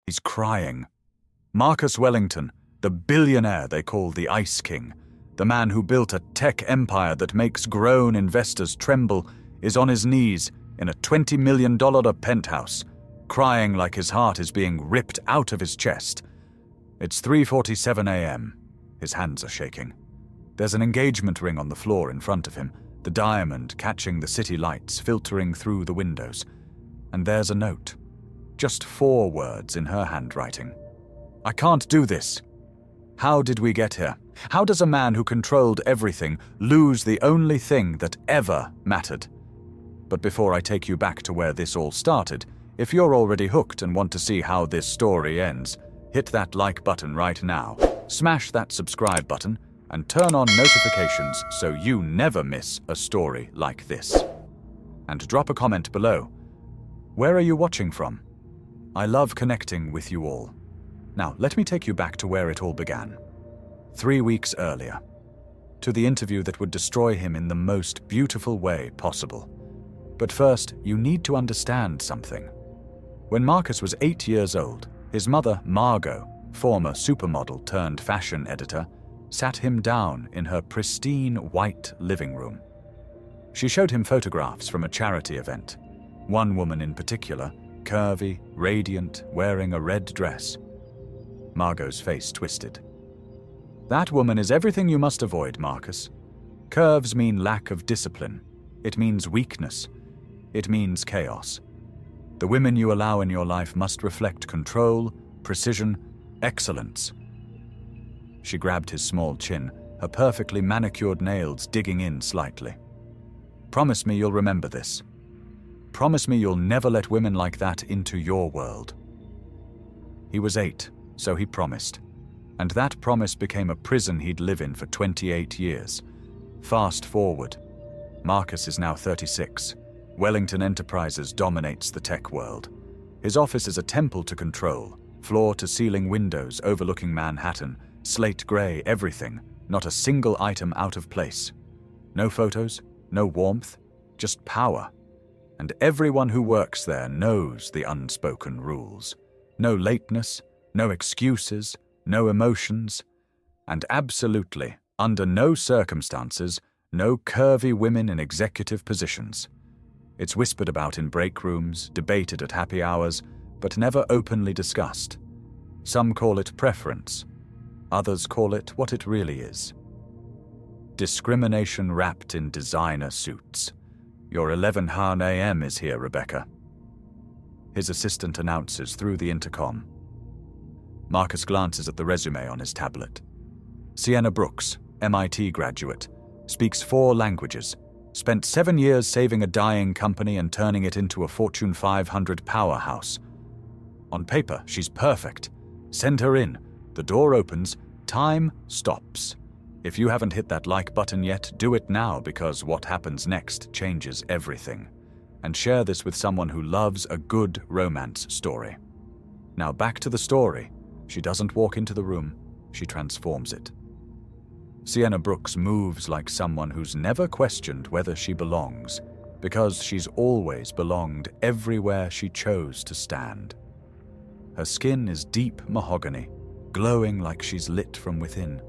He's crying. Marcus Wellington, the billionaire they call the Ice King, the man who built a tech empire that makes grown investors tremble, is on his knees in a $20 million penthouse, crying like his heart is being ripped out of his chest. It's 3:47 a.m. His hands are shaking. There's an engagement ring on the floor in front of him, the diamond catching the city lights filtering through the windows. And there's a note. Just 4 words in her handwriting. I can't do this. How did we get here? How does a man who controlled everything lose the only thing that ever mattered? But before I take you back to where this all started, if you're already hooked and want to see how this story ends, hit that like button right now, smash that subscribe button, and turn on notifications so you never miss a story like this. And drop a comment below. Where are you watching from? I love connecting with you all. Now, let me take you back to where it all began. 3 weeks earlier. To the interview that would destroy him in the most beautiful way possible. But first, you need to understand something. When Marcus was 8 years old, his mother, Margot, former supermodel turned fashion editor, sat him down in her pristine white living room. She showed him photographs from a charity event. One woman in particular, curvy, radiant, wearing a red dress. Margot's face twisted. That woman is everything you must avoid, Marcus. Curves mean lack of discipline. It means weakness. It means chaos. The women you allow in your life must reflect control, precision, excellence. She grabbed his small chin, her perfectly manicured nails digging in slightly. Promise me you'll remember this. Promise me you'll never let women like that into your world. He was 8, so he promised. And that promise became a prison he'd live in for 28 years. Fast forward. Marcus is now 36. Wellington Enterprises dominates the tech world. His office is a temple to control, floor-to-ceiling windows overlooking Manhattan, slate gray everything, not a single item out of place. No photos, no warmth, just power. And everyone who works there knows the unspoken rules. No lateness, no excuses, no emotions, and absolutely, under no circumstances, no curvy women in executive positions. It's whispered about in break rooms, debated at happy hours, but never openly discussed. Some call it preference. Others call it what it really is. Discrimination wrapped in designer suits. Your 11 a.m. is here, Rebecca. His assistant announces through the intercom. Marcus glances at the resume on his tablet. Sienna Brooks, MIT graduate, speaks 4 languages, spent 7 years saving a dying company and turning it into a Fortune 500 powerhouse. On paper, she's perfect. Send her in. The door opens. Time stops. If you haven't hit that like button yet, do it now because what happens next changes everything. And share this with someone who loves a good romance story. Now back to the story. She doesn't walk into the room, she transforms it. Sienna Brooks moves like someone who's never questioned whether she belongs, because she's always belonged everywhere she chose to stand. Her skin is deep mahogany, glowing like she's lit from within.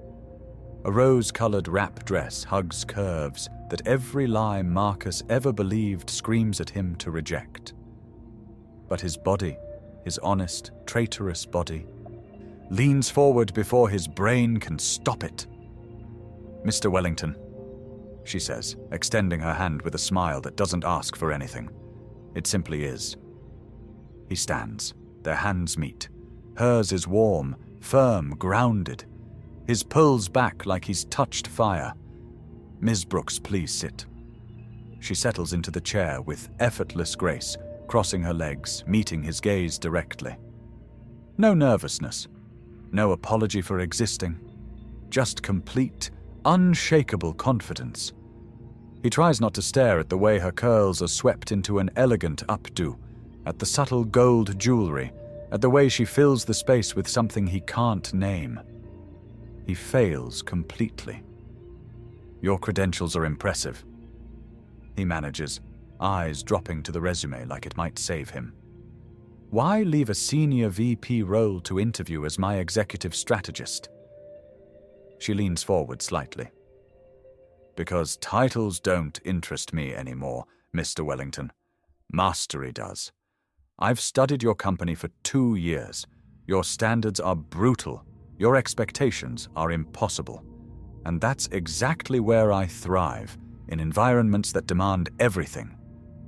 A rose-colored wrap dress hugs curves that every lie Marcus ever believed screams at him to reject. But his body, his honest, traitorous body, leans forward before his brain can stop it. Mr. Wellington, she says, extending her hand with a smile that doesn't ask for anything. It simply is. He stands. Their hands meet. Hers is warm, firm, grounded. His pulls back like he's touched fire. Ms. Brooks, please sit. She settles into the chair with effortless grace, crossing her legs, meeting his gaze directly. No nervousness. No apology for existing. Just complete, unshakable confidence. He tries not to stare at the way her curls are swept into an elegant updo, at the subtle gold jewelry, at the way she fills the space with something he can't name. He fails completely. Your credentials are impressive. He manages, eyes dropping to the resume like it might save him. Why leave a senior VP role to interview as my executive strategist? She leans forward slightly. Because titles don't interest me anymore, Mr. Wellington. Mastery does. I've studied your company for 2 years. Your standards are brutal. Your expectations are impossible. And that's exactly where I thrive, in environments that demand everything.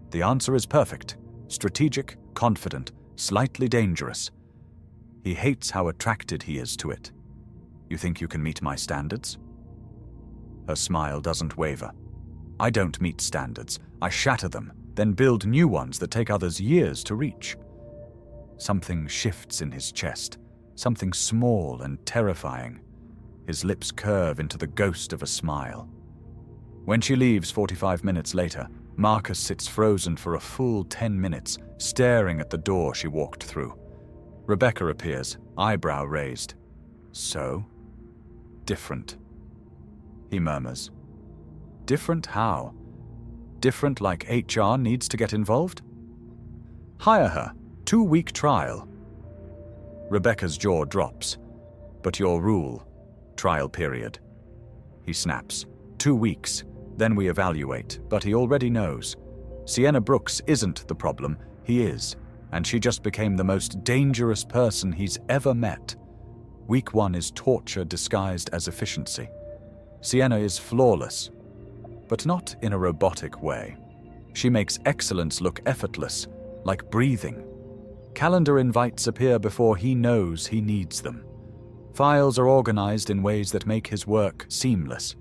The answer is perfect, strategic, confident, slightly dangerous. He hates how attracted he is to it. You think you can meet my standards? Her smile doesn't waver. I don't meet standards. I shatter them, then build new ones that take others years to reach. Something shifts in his chest, something small and terrifying. His lips curve into the ghost of a smile. When she leaves 45 minutes later, Marcus sits frozen for a full 10 minutes, staring at the door she walked through. Rebecca appears, eyebrow raised. So? Different. He murmurs. Different how? Different like HR needs to get involved? Hire her. 2-week trial. Rebecca's jaw drops. But your rule. Trial period. He snaps. 2 weeks. Then we evaluate, but he already knows. Sienna Brooks isn't the problem, he is, and she just became the most dangerous person he's ever met. Week 1 is torture disguised as efficiency. Sienna is flawless, but not in a robotic way. She makes excellence look effortless, like breathing. Calendar invites appear before he knows he needs them. Files are organized in ways that make his work seamless.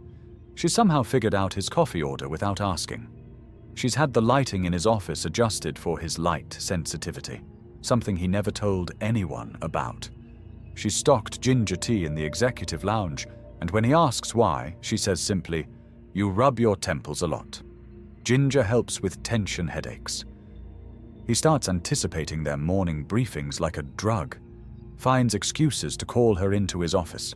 She's somehow figured out his coffee order without asking. She's had the lighting in his office adjusted for his light sensitivity, something he never told anyone about. She's stocked ginger tea in the executive lounge, and when he asks why, she says simply, "You rub your temples a lot. Ginger helps with tension headaches." He starts anticipating their morning briefings like a drug, finds excuses to call her into his office,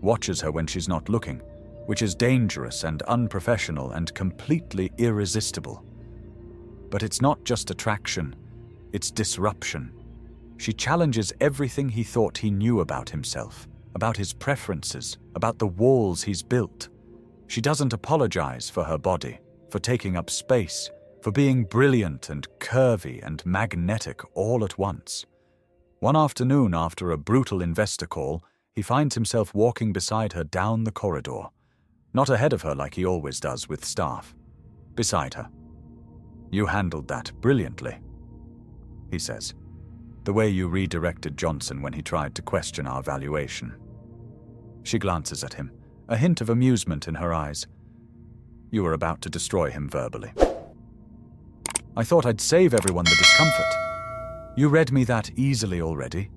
watches her when she's not looking, which is dangerous and unprofessional and completely irresistible. But it's not just attraction, it's disruption. She challenges everything he thought he knew about himself, about his preferences, about the walls he's built. She doesn't apologize for her body, for taking up space, for being brilliant and curvy and magnetic all at once. One afternoon after a brutal investor call, he finds himself walking beside her down the corridor. Not ahead of her like he always does with staff. Beside her. "You handled that brilliantly," he says. "The way you redirected Johnson when he tried to question our valuation." She glances at him, a hint of amusement in her eyes. "You were about to destroy him verbally." "I thought I'd save everyone the discomfort. You read me that easily already.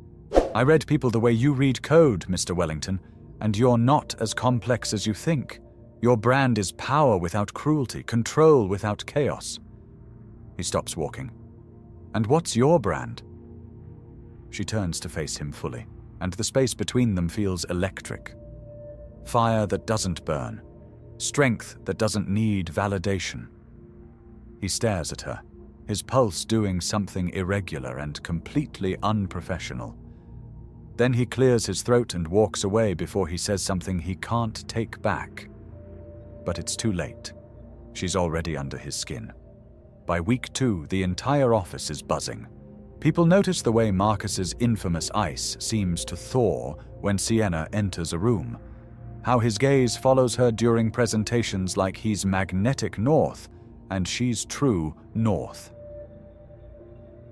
I read people the way you read code, Mr. Wellington, and you're not as complex as you think. Your brand is power without cruelty, control without chaos." He stops walking. "And what's your brand?" She turns to face him fully, and the space between them feels electric. Fire that doesn't burn. Strength that doesn't need validation. He stares at her, his pulse doing something irregular and completely unprofessional. Then he clears his throat and walks away before he says something he can't take back. But it's too late. She's already under his skin. By week 2, the entire office is buzzing. People notice the way Marcus's infamous ice seems to thaw when Sienna enters a room. How his gaze follows her during presentations like he's magnetic north and she's true north.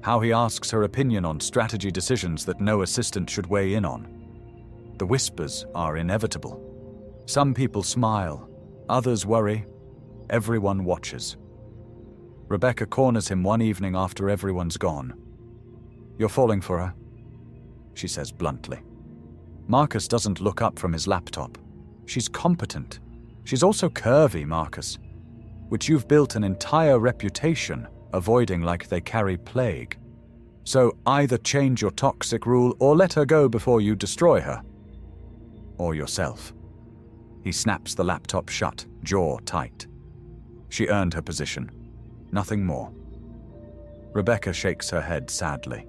How he asks her opinion on strategy decisions that no assistant should weigh in on. The whispers are inevitable. Some people smile, others worry, everyone watches. Rebecca corners him one evening after everyone's gone. "You're falling for her," she says bluntly. Marcus doesn't look up from his laptop. She's competent. She's also curvy, Marcus, which you've built an entire reputation avoiding like they carry plague. So either change your toxic rule or let her go before you destroy her. Or yourself. He snaps the laptop shut, jaw tight. She earned her position. Nothing more. Rebecca shakes her head sadly.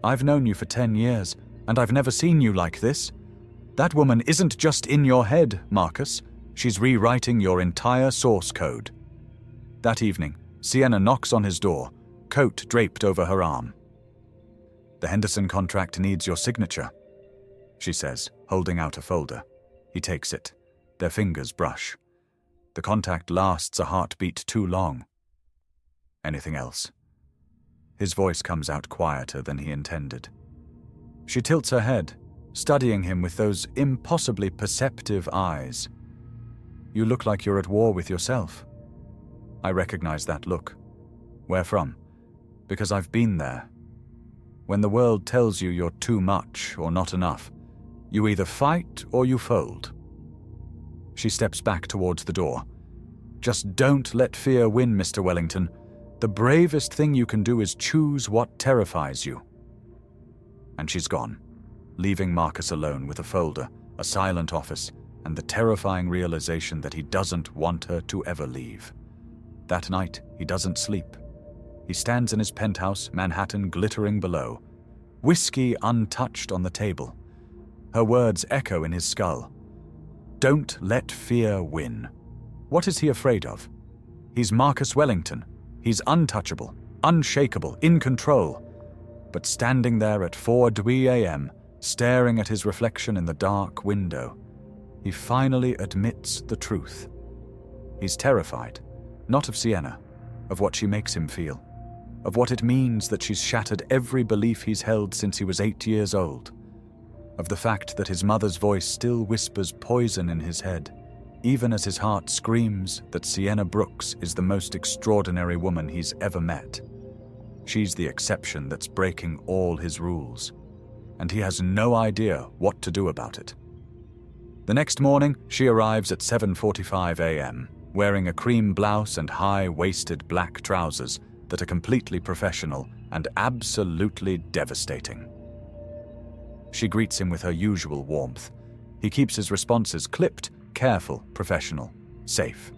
I've known you for 10 years, and I've never seen you like this. That woman isn't just in your head, Marcus. She's rewriting your entire source code." That evening, Sienna knocks on his door, coat draped over her arm. "The Henderson contract needs your signature," she says, holding out a folder. He takes it. Their fingers brush. The contact lasts a heartbeat too long. "Anything else?" His voice comes out quieter than he intended. She tilts her head, studying him with those impossibly perceptive eyes. "You look like you're at war with yourself." I recognize that look. "Where from?" "Because I've been there. When the world tells you you're too much or not enough, you either fight or you fold." She steps back towards the door. "Just don't let fear win, Mr. Wellington. The bravest thing you can do is choose what terrifies you." And she's gone, leaving Marcus alone with a folder, a silent office, and the terrifying realization that he doesn't want her to ever leave. That night, he doesn't sleep. He stands in his penthouse, Manhattan glittering below, whiskey untouched on the table. Her words echo in his skull. Don't let fear win. What is he afraid of? He's Marcus Wellington. He's untouchable, unshakable, in control. But standing there at 4:00 a.m., staring at his reflection in the dark window, he finally admits the truth. He's terrified, not of Sienna, of what she makes him feel, of what it means that she's shattered every belief he's held since he was 8 years old, of the fact that his mother's voice still whispers poison in his head, even as his heart screams that Sienna Brooks is the most extraordinary woman he's ever met. She's the exception that's breaking all his rules, and he has no idea what to do about it. The next morning, she arrives at 7:45 a.m., wearing a cream blouse and high-waisted black trousers that are completely professional and absolutely devastating. She greets him with her usual warmth. He keeps his responses clipped, careful, professional, safe.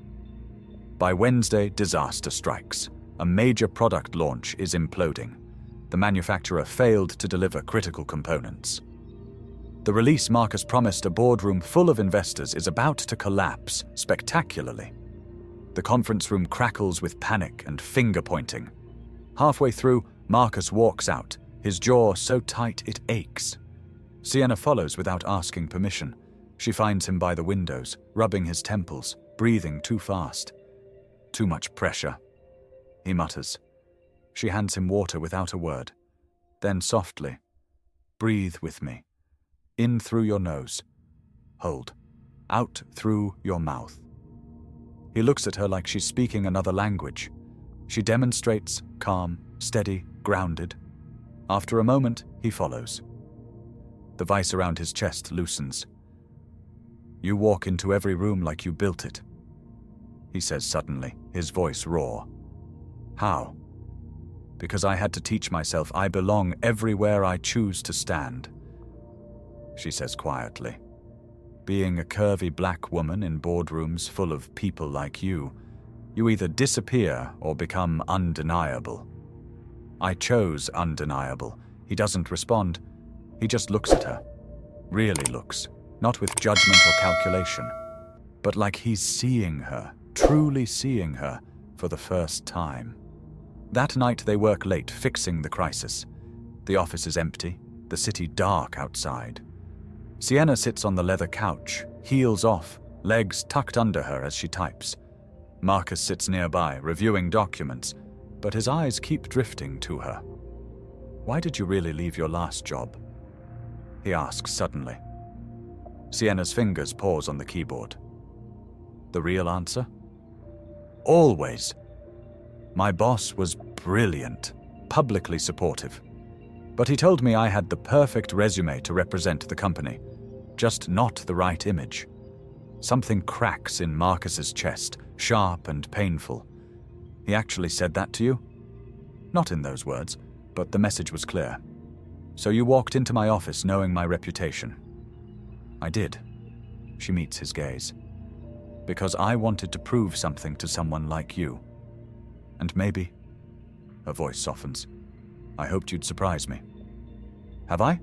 By Wednesday, disaster strikes. A major product launch is imploding. The manufacturer failed to deliver critical components. The release Marcus promised a boardroom full of investors is about to collapse spectacularly. The conference room crackles with panic and finger-pointing. Halfway through, Marcus walks out, his jaw so tight it aches. Sienna follows without asking permission. She finds him by the windows, rubbing his temples, breathing too fast. "Too much pressure," he mutters. She hands him water without a word. Then softly, "Breathe with me. In through your nose. Hold. Out through your mouth." He looks at her like she's speaking another language. She demonstrates, calm, steady, grounded. After a moment, he follows. The vice around his chest loosens. "You walk into every room like you built it," he says suddenly, his voice raw. "How?" "Because I had to teach myself I belong everywhere I choose to stand," she says quietly. "Being a curvy black woman in boardrooms full of people like you, you either disappear or become undeniable. I chose undeniable." He doesn't respond. He just looks at her. Really looks. Not with judgment or calculation, but like he's seeing her, truly seeing her, for the first time. That night they work late, fixing the crisis. The office is empty, the city dark outside. Sienna sits on the leather couch, heels off, legs tucked under her as she types. Marcus sits nearby, reviewing documents, but his eyes keep drifting to her. "Why did you really leave your last job?" he asks suddenly. Sienna's fingers pause on the keyboard. The real answer? "Always. My boss was brilliant, publicly supportive. But he told me I had the perfect resume to represent the company, just not the right image." Something cracks in Marcus's chest, sharp and painful. "He actually said that to you?" "Not in those words, but the message was clear. So you walked into my office knowing my reputation." "I did." She meets his gaze. "Because I wanted to prove something to someone like you. And maybe," her voice softens, "I hoped you'd surprise me." Have I?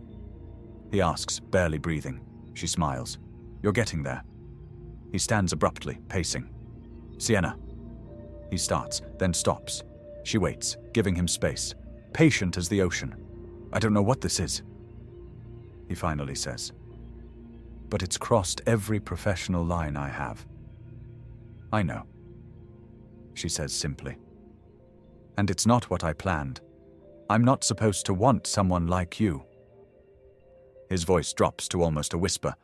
He asks, barely breathing. She smiles. You're getting there. He stands abruptly, pacing. Sienna. He starts, then stops. She waits, giving him space, patient as the ocean. I don't know what this is, he finally says. But it's crossed every professional line I have. I know, she says simply. And it's not what I planned. I'm not supposed to want someone like you. His voice drops to almost a whisper.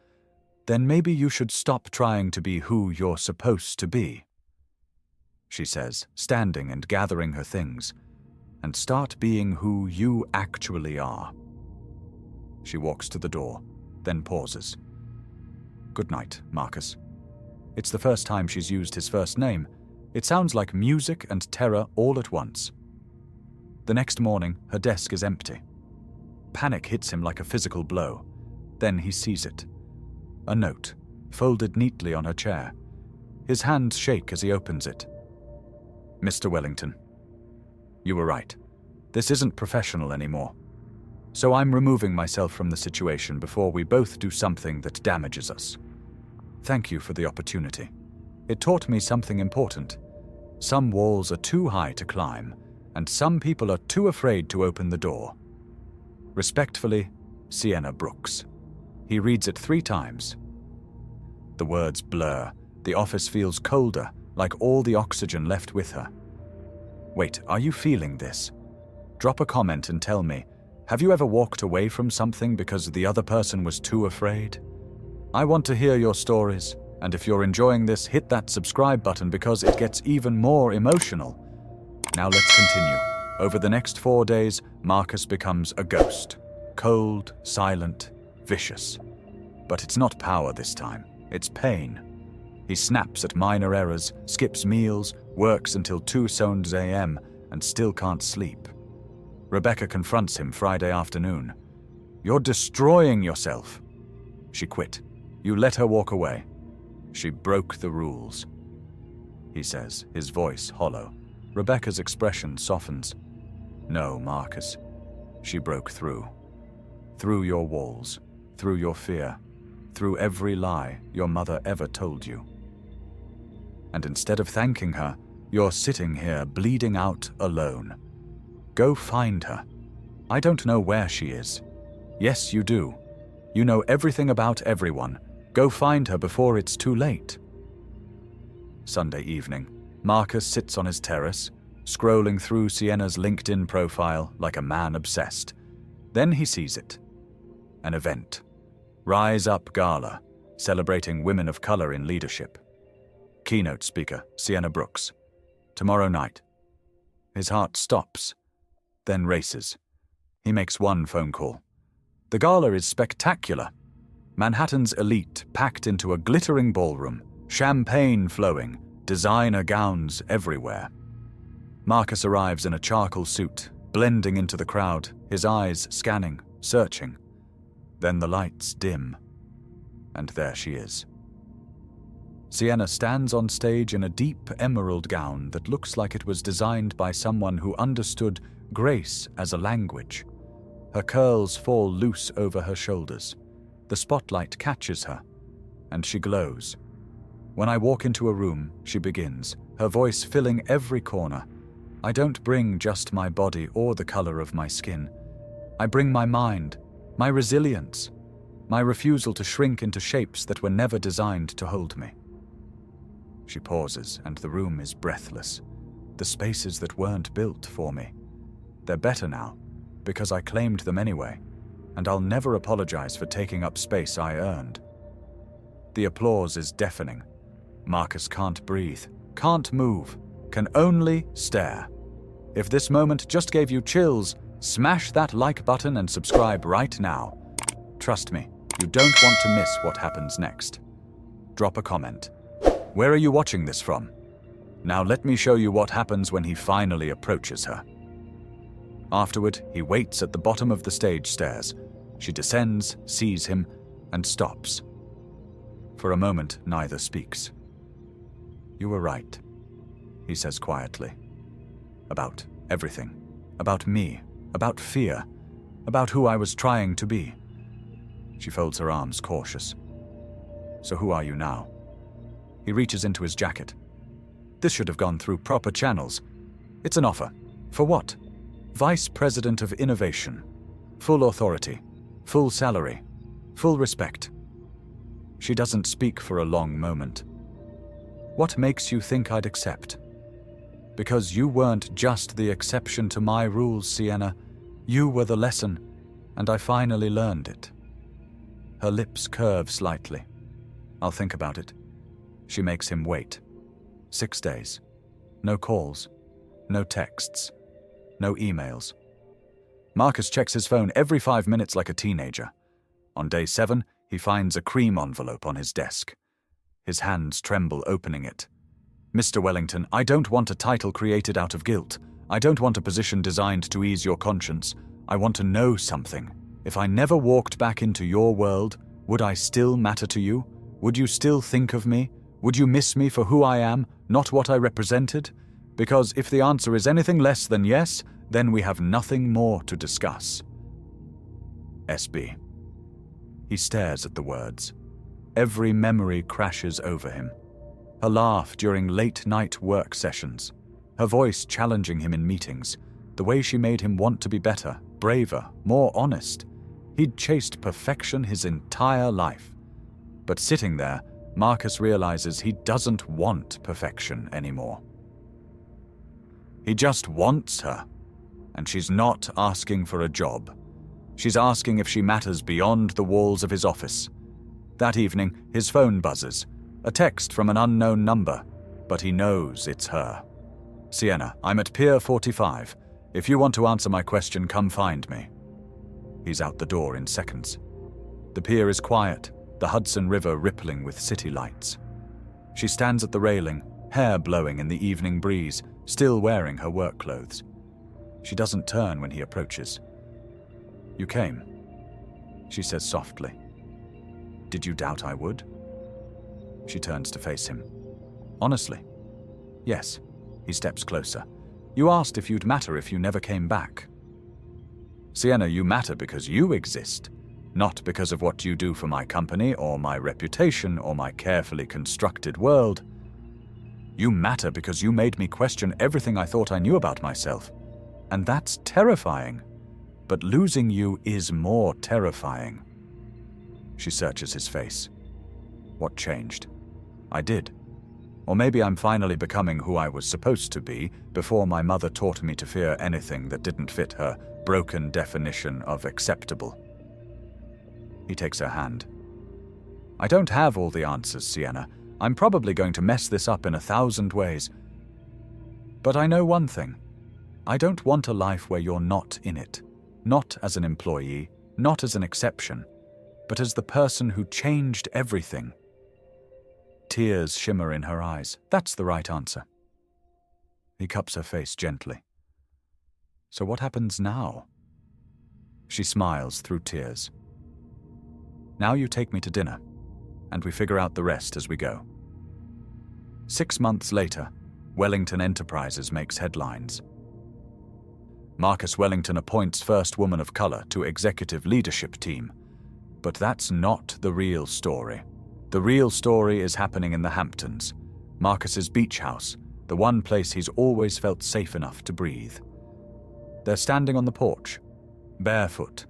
Then maybe you should stop trying to be who you're supposed to be, she says, standing and gathering her things, and start being who you actually are. She walks to the door, then pauses. Good night, Marcus. It's the first time she's used his first name. It sounds like music and terror all at once. The next morning, her desk is empty. Panic hits him like a physical blow. Then he sees it. A note, folded neatly on her chair. His hands shake as he opens it. Mr. Wellington, you were right. This isn't professional anymore. So I'm removing myself from the situation before we both do something that damages us. Thank you for the opportunity. It taught me something important. Some walls are too high to climb, and some people are too afraid to open the door. Respectfully, Sienna Brooks. He reads it 3 times. The words blur. The office feels colder, like all the oxygen left with her. Wait, are you feeling this? Drop a comment and tell me, have you ever walked away from something because the other person was too afraid? I want to hear your stories, and if you're enjoying this, hit that subscribe button because it gets even more emotional. Now let's continue. Over the next 4 days, Marcus becomes a ghost. Cold, silent, vicious. But it's not power this time, it's pain. He snaps at minor errors, skips meals, works until 2 a.m. and still can't sleep. Rebecca confronts him Friday afternoon. You're destroying yourself. She quit. You let her walk away. She broke the rules, he says, his voice hollow. Rebecca's expression softens. No, Marcus. She broke through. Through your walls, through your fear, through every lie your mother ever told you. And instead of thanking her, you're sitting here bleeding out alone. Go find her. I don't know where she is. Yes, you do. You know everything about everyone. Go find her before it's too late. Sunday evening, Marcus sits on his terrace, scrolling through Sienna's LinkedIn profile like a man obsessed. Then he sees it. An event. Rise Up Gala, celebrating women of color in leadership. Keynote speaker, Sienna Brooks. Tomorrow night. His heart stops, then races. He makes one phone call. The gala is spectacular. Manhattan's elite packed into a glittering ballroom, champagne flowing, designer gowns everywhere. Marcus arrives in a charcoal suit, blending into the crowd, his eyes scanning, searching. Then the lights dim, and there she is. Sienna stands on stage in a deep emerald gown that looks like it was designed by someone who understood grace as a language. Her curls fall loose over her shoulders. The spotlight catches her, and she glows. When I walk into a room, she begins, her voice filling every corner. I don't bring just my body or the color of my skin. I bring my mind, my resilience, my refusal to shrink into shapes that were never designed to hold me. She pauses, and the room is breathless. The spaces that weren't built for me. They're better now, because I claimed them anyway, and I'll never apologize for taking up space I earned. The applause is deafening. Marcus can't breathe, can't move, can only stare. If this moment just gave you chills, smash that like button and subscribe right now. Trust me, you don't want to miss what happens next. Drop a comment. Where are you watching this from? Now let me show you what happens when he finally approaches her. Afterward, he waits at the bottom of the stage stairs. She descends, sees him, and stops. For a moment, neither speaks. You were right, he says quietly. About everything. About me. About fear. about who I was trying to be. She folds her arms, cautious. So who are you now? He reaches into his jacket. This should have gone through proper channels. It's an offer. For what? Vice President of Innovation. Full authority. Full salary. Full respect. She doesn't speak for a long moment. What makes you think I'd accept? Because you weren't just the exception to my rules, Sienna. You were the lesson, and I finally learned it. Her lips curve slightly. I'll think about it. She makes him wait. 6 days. No calls. No texts. No emails. Marcus checks his phone every 5 minutes like a teenager. On day 7, he finds a cream envelope on his desk. His hands tremble opening it. Mr. Wellington, I don't want a title created out of guilt. I don't want a position designed to ease your conscience. I want to know something. If I never walked back into your world, would I still matter to you? Would you still think of me? Would you miss me for who I am, not what I represented? Because if the answer is anything less than yes, then we have nothing more to discuss. SB. He stares at the words. Every memory crashes over him. Her laugh during late-night work sessions. Her voice challenging him in meetings. The way she made him want to be better, braver, more honest. He'd chased perfection his entire life. But sitting there, Marcus realizes he doesn't want perfection anymore. He just wants her. And she's not asking for a job. She's asking if she matters beyond the walls of his office. That evening, his phone buzzes. A text from an unknown number, but he knows it's her. Sienna, I'm at Pier 45. If you want to answer my question, come find me. He's out the door in seconds. The pier is quiet, the Hudson River rippling with city lights. She stands at the railing, hair blowing in the evening breeze, still wearing her work clothes. She doesn't turn when he approaches. You came, she says softly. Did you doubt I would? She turns to face him. Honestly? Yes. He steps closer. You asked if you'd matter if you never came back. Sienna, you matter because you exist, not because of what you do for my company or my reputation or my carefully constructed world. You matter because you made me question everything I thought I knew about myself. And that's terrifying. But losing you is more terrifying. She searches his face. What changed? I did. Or maybe I'm finally becoming who I was supposed to be before my mother taught me to fear anything that didn't fit her broken definition of acceptable. He takes her hand. I don't have all the answers, Sienna. I'm probably going to mess this up in 1,000 ways. But I know one thing. I don't want a life where you're not in it. Not as an employee, not as an exception, but as the person who changed everything. Tears shimmer in her eyes. That's the right answer. He cups her face gently. So what happens now? She smiles through tears. Now you take me to dinner, and we figure out the rest as we go. 6 months later, Wellington Enterprises makes headlines. Marcus Wellington appoints first woman of color to executive leadership team. But that's not the real story. The real story is happening in the Hamptons, Marcus's beach house, the one place he's always felt safe enough to breathe. They're standing on the porch, barefoot,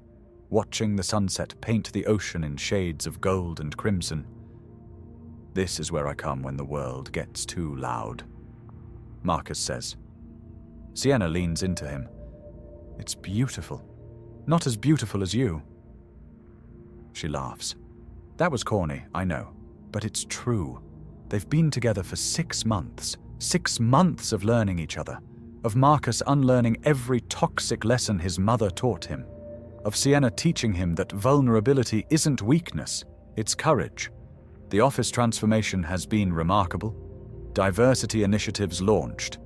watching the sunset paint the ocean in shades of gold and crimson. This is where I come when the world gets too loud, Marcus says. Sienna leans into him. It's beautiful. Not as beautiful as you. She laughs. That was corny, I know, but it's true. They've been together for 6 months. 6 months of learning each other. Of Marcus unlearning every toxic lesson his mother taught him. Of Sienna teaching him that vulnerability isn't weakness, it's courage. The office transformation has been remarkable. Diversity initiatives launched.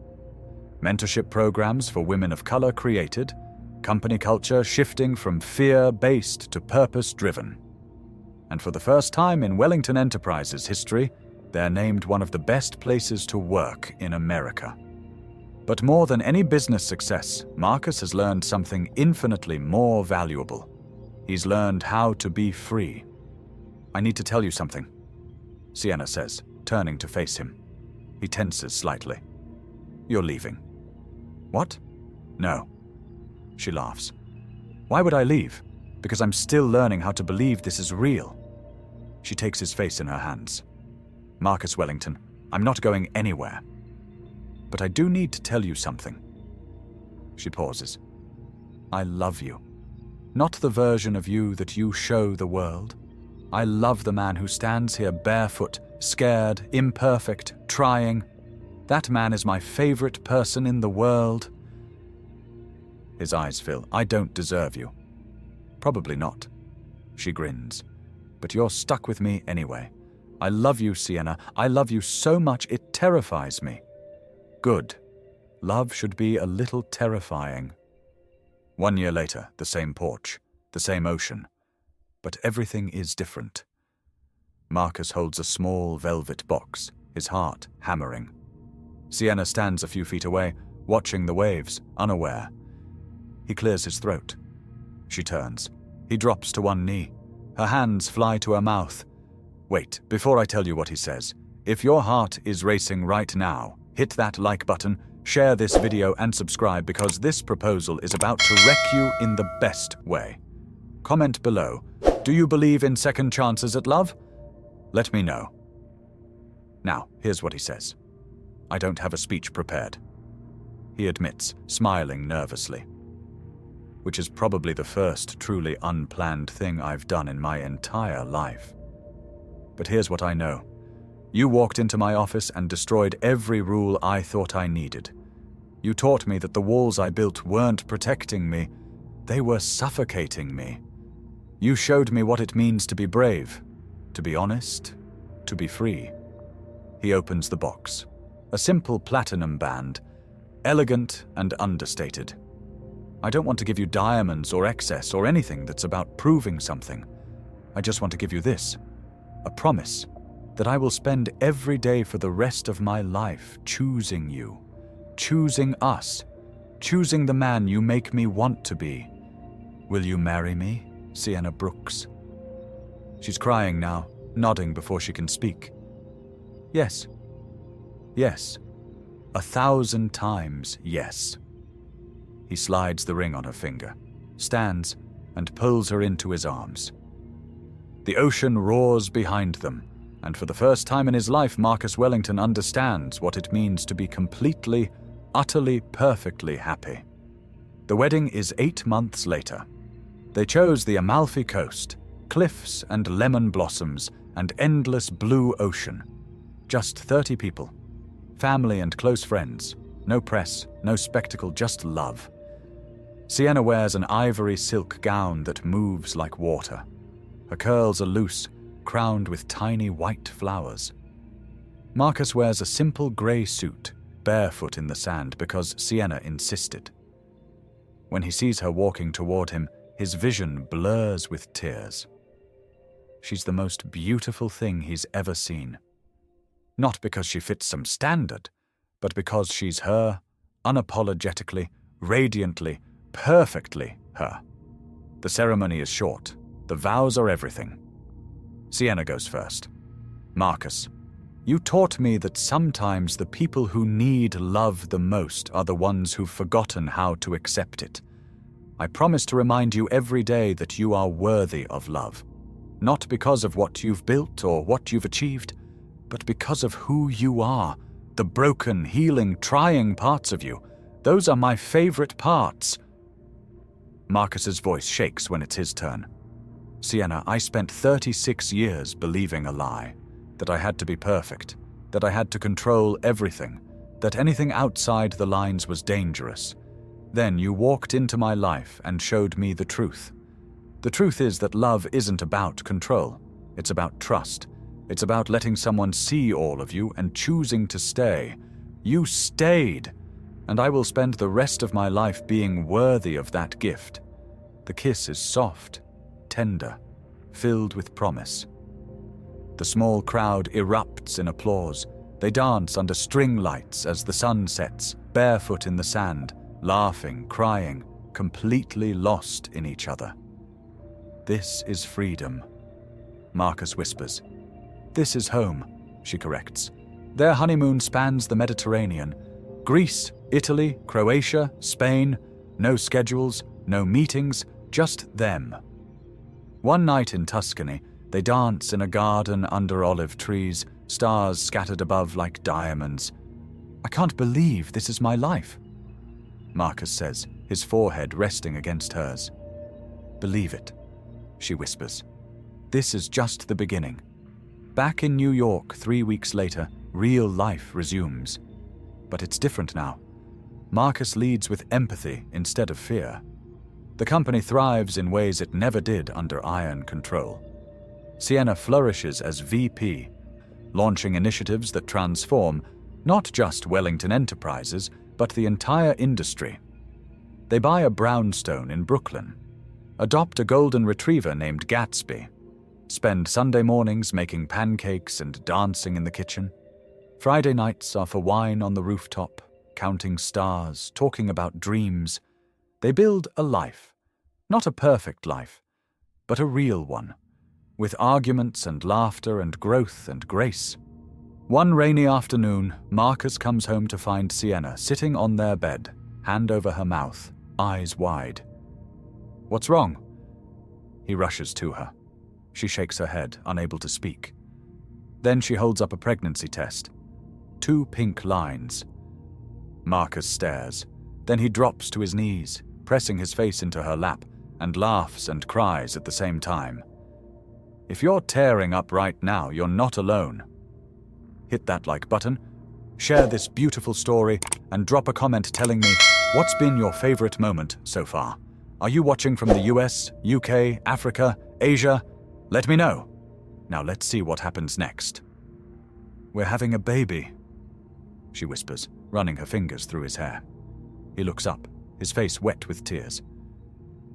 Mentorship programs for women of color created. Company culture shifting from fear-based to purpose-driven. And for the first time in Wellington Enterprises history, they're named one of the best places to work in America. But more than any business success, Marcus has learned something infinitely more valuable. He's learned how to be free. "I need to tell you something," Sienna says, turning to face him. He tenses slightly. "You're leaving." "What?" "No." She laughs. "Why would I leave? Because I'm still learning how to believe this is real." She takes his face in her hands. "Marcus Wellington, I'm not going anywhere. But I do need to tell you something." She pauses. "I love you. Not the version of you that you show the world. I love the man who stands here barefoot, scared, imperfect, trying. That man is my favorite person in the world." His eyes fill. "I don't deserve you." "Probably not." She grins. "But you're stuck with me anyway. I love you, Sienna. I love you so much it terrifies me." "Good. Love should be a little terrifying." 1 year later, the same porch, the same ocean. But everything is different. Marcus holds a small velvet box, his heart hammering. Sienna stands a few feet away, watching the waves, unaware. He clears his throat. She turns. He drops to one knee. Her hands fly to her mouth. "Wait, before I tell you what he says, if your heart is racing right now, hit that like button, share this video and subscribe because this proposal is about to wreck you in the best way. Comment below. Do you believe in second chances at love? Let me know." Now, here's what he says. "I don't have a speech prepared," he admits, smiling nervously. Which is probably the first truly unplanned thing I've done in my entire life. But here's what I know. You walked into my office and destroyed every rule I thought I needed. You taught me that the walls I built weren't protecting me, they were suffocating me. You showed me what it means to be brave, to be honest, to be free. He opens the box. A simple platinum band, elegant and understated. I don't want to give you diamonds or excess or anything that's about proving something. I just want to give you this, a promise that I will spend every day for the rest of my life choosing you, choosing us, choosing the man you make me want to be. Will you marry me, Sienna Brooks? She's crying now, nodding before she can speak. Yes. Yes. 1,000 times yes. He slides the ring on her finger, stands, and pulls her into his arms. The ocean roars behind them, and for the first time in his life, Marcus Wellington understands what it means to be completely, utterly, perfectly happy. The wedding is 8 months later. They chose the Amalfi Coast, cliffs and lemon blossoms, and endless blue ocean. Just 30 people. Family and close friends. No press, no spectacle, just love. Sienna wears an ivory silk gown that moves like water. Her curls are loose, crowned with tiny white flowers. Marcus wears a simple grey suit, barefoot in the sand because Sienna insisted. When he sees her walking toward him, his vision blurs with tears. She's the most beautiful thing he's ever seen. Not because she fits some standard, but because she's her, unapologetically, radiantly, perfectly her. The ceremony is short. The vows are everything. Sienna goes first. "Marcus, you taught me that sometimes the people who need love the most are the ones who've forgotten how to accept it. I promise to remind you every day that you are worthy of love. Not because of what you've built or what you've achieved, but because of who you are, the broken, healing, trying parts of you. Those are my favorite parts." Marcus's voice shakes when it's his turn. "Sienna, I spent 36 years believing a lie, that I had to be perfect, that I had to control everything, that anything outside the lines was dangerous. Then you walked into my life and showed me the truth. The truth is that love isn't about control. It's about trust. It's about letting someone see all of you and choosing to stay. You stayed, and I will spend the rest of my life being worthy of that gift. The kiss is soft, tender, filled with promise." The small crowd erupts in applause, They dance under string lights as the sun sets, barefoot in the sand, laughing, crying, completely lost in each other. "This is freedom," Marcus whispers. "This is home," she corrects. Their honeymoon spans the Mediterranean. Greece, Italy, Croatia, Spain. No schedules, no meetings, just them. One night in Tuscany, they dance in a garden under olive trees, stars scattered above like diamonds. "I can't believe this is my life," Marcus says, his forehead resting against hers. "Believe it," she whispers. "This is just the beginning." Back in New York 3 weeks later, real life resumes. But it's different now. Marcus leads with empathy instead of fear. The company thrives in ways it never did under iron control. Sienna flourishes as VP, launching initiatives that transform not just Wellington enterprises, but the entire industry. They buy a brownstone in Brooklyn, adopt a golden retriever named Gatsby, spend Sunday mornings making pancakes and dancing in the kitchen. Friday nights are for wine on the rooftop, counting stars, talking about dreams. They build a life, not a perfect life, but a real one, with arguments and laughter and growth and grace. One rainy afternoon, Marcus comes home to find Sienna sitting on their bed, hand over her mouth, eyes wide. "What's wrong?" He rushes to her. She shakes her head, unable to speak. Then she holds up a pregnancy test. 2 pink lines. Marcus stares. Then he drops to his knees, pressing his face into her lap, and laughs and cries at the same time. If you're tearing up right now, you're not alone. Hit that like button, share this beautiful story, and drop a comment telling me what's been your favorite moment so far. Are you watching from the US, UK, Africa, Asia? Let me know. Now let's see what happens next. "We're having a baby," she whispers, running her fingers through his hair. He looks up, his face wet with tears.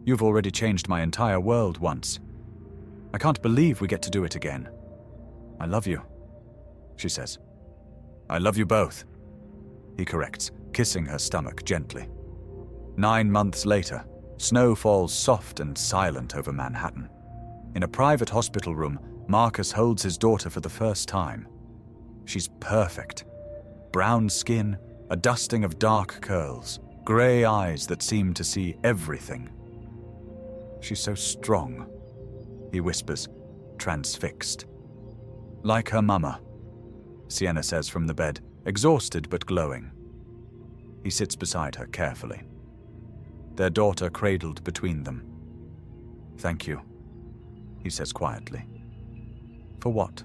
"You've already changed my entire world once. I can't believe we get to do it again. I love you," she says. "I love you both," he corrects, kissing her stomach gently. 9 months later, snow falls soft and silent over Manhattan. In a private hospital room, Marcus holds his daughter for the first time. She's perfect. Brown skin, a dusting of dark curls, grey eyes that seem to see everything. "She's so strong," he whispers, transfixed. "Like her mama," Sienna says from the bed, exhausted but glowing. He sits beside her carefully. Their daughter cradled between them. "Thank you," he says quietly. "For what?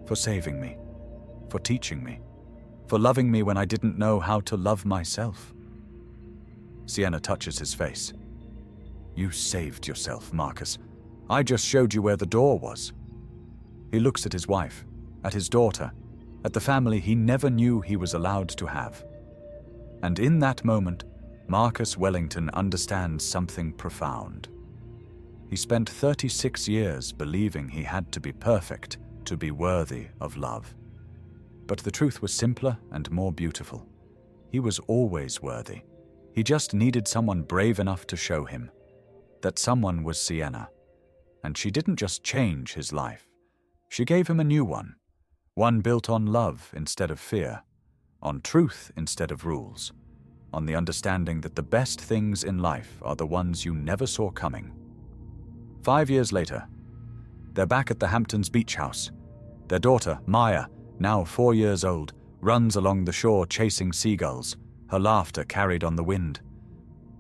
For saving me. For teaching me. For loving me when I didn't know how to love myself." Sienna touches his face. "You saved yourself, Marcus. I just showed you where the door was." He looks at his wife, at his daughter, at the family he never knew he was allowed to have. And in that moment, Marcus Wellington understands something profound. He spent 36 years believing he had to be perfect to be worthy of love. But the truth was simpler and more beautiful. He was always worthy. He just needed someone brave enough to show him. That someone was Sienna. And she didn't just change his life. She gave him a new one. One built on love instead of fear. On truth instead of rules. On the understanding that the best things in life are the ones you never saw coming. 5 years later, they're back at the Hamptons beach house. Their daughter, Maya, now 4 years old, runs along the shore chasing seagulls, her laughter carried on the wind.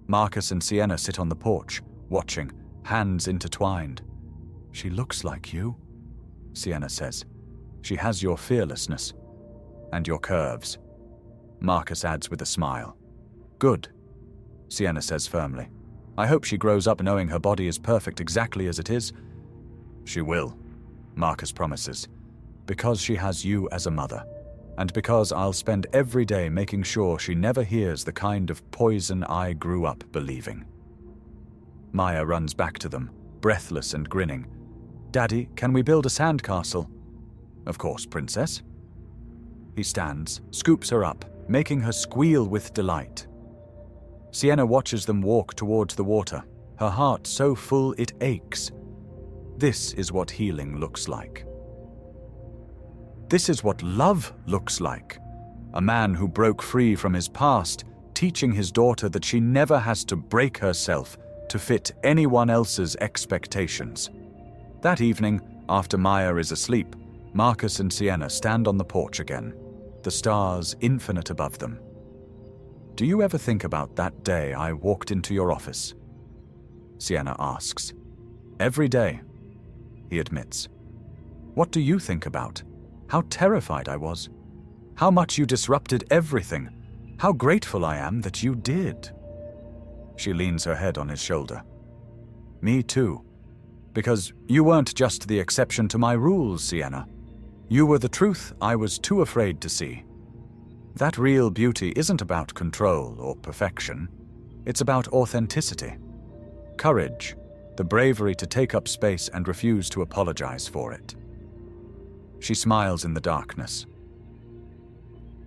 Marcus and Sienna sit on the porch, watching, hands intertwined. "She looks like you," Sienna says. "She has your fearlessness. And your curves." Marcus adds with a smile. "Good," Sienna says firmly. "I hope she grows up knowing her body is perfect exactly as it is." "She will," Marcus promises. "Because she has you as a mother. And because I'll spend every day making sure she never hears the kind of poison I grew up believing." Maya runs back to them, breathless and grinning. "Daddy, can we build a sandcastle?" "Of course, princess." He stands, scoops her up, making her squeal with delight. Sienna watches them walk towards the water, her heart so full it aches. This is what healing looks like. This is what love looks like. A man who broke free from his past, teaching his daughter that she never has to break herself to fit anyone else's expectations. That evening, after Maya is asleep, Marcus and Sienna stand on the porch again, the stars infinite above them. "Do you ever think about that day I walked into your office?" Sienna asks. "Every day," he admits. "What do you think about? How terrified I was. How much you disrupted everything. How grateful I am that you did." She leans her head on his shoulder. "Me too. Because you weren't just the exception to my rules, Sienna. You were the truth I was too afraid to see. That real beauty isn't about control or perfection. It's about authenticity. Courage, the bravery to take up space and refuse to apologize for it." She smiles in the darkness.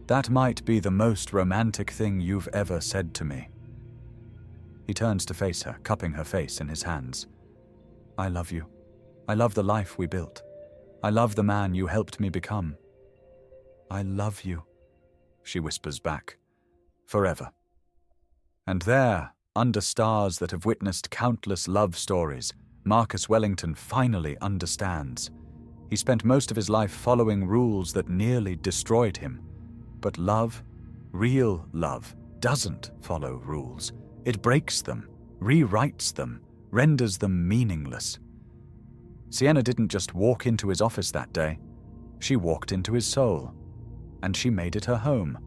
"That might be the most romantic thing you've ever said to me." He turns to face her, cupping her face in his hands. "I love you. I love the life we built. I love the man you helped me become. I love you," she whispers back. "Forever." And there, under stars that have witnessed countless love stories, Marcus Wellington finally understands. He spent most of his life following rules that nearly destroyed him. But love, real love, doesn't follow rules. It breaks them, rewrites them, renders them meaningless. Sienna didn't just walk into his office that day. She walked into his soul. And she made it her home.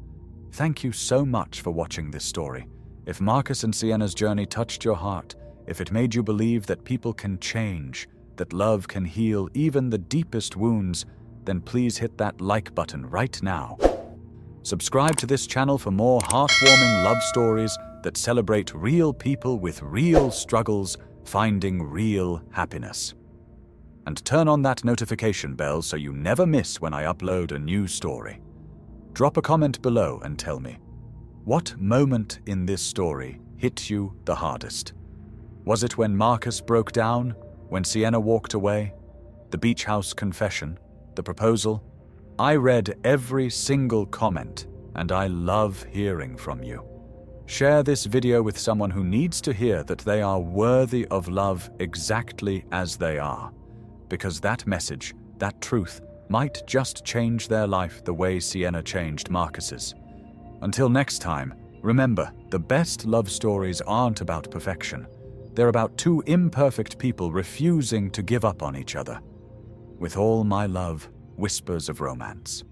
Thank you so much for watching this story. If Marcus and Sienna's journey touched your heart, if it made you believe that people can change, that love can heal even the deepest wounds, then please hit that like button right now. Subscribe to this channel for more heartwarming love stories that celebrate real people with real struggles, finding real happiness. And turn on that notification bell so you never miss when I upload a new story. Drop a comment below and tell me, what moment in this story hit you the hardest? Was it when Marcus broke down? When Sienna walked away? The beach house confession? The proposal? I read every single comment, and I love hearing from you. Share this video with someone who needs to hear that they are worthy of love exactly as they are, because that message, that truth, might just change their life the way Sienna changed Marcus's. Until next time, remember, the best love stories aren't about perfection. They're about two imperfect people refusing to give up on each other. With all my love, whispers of romance.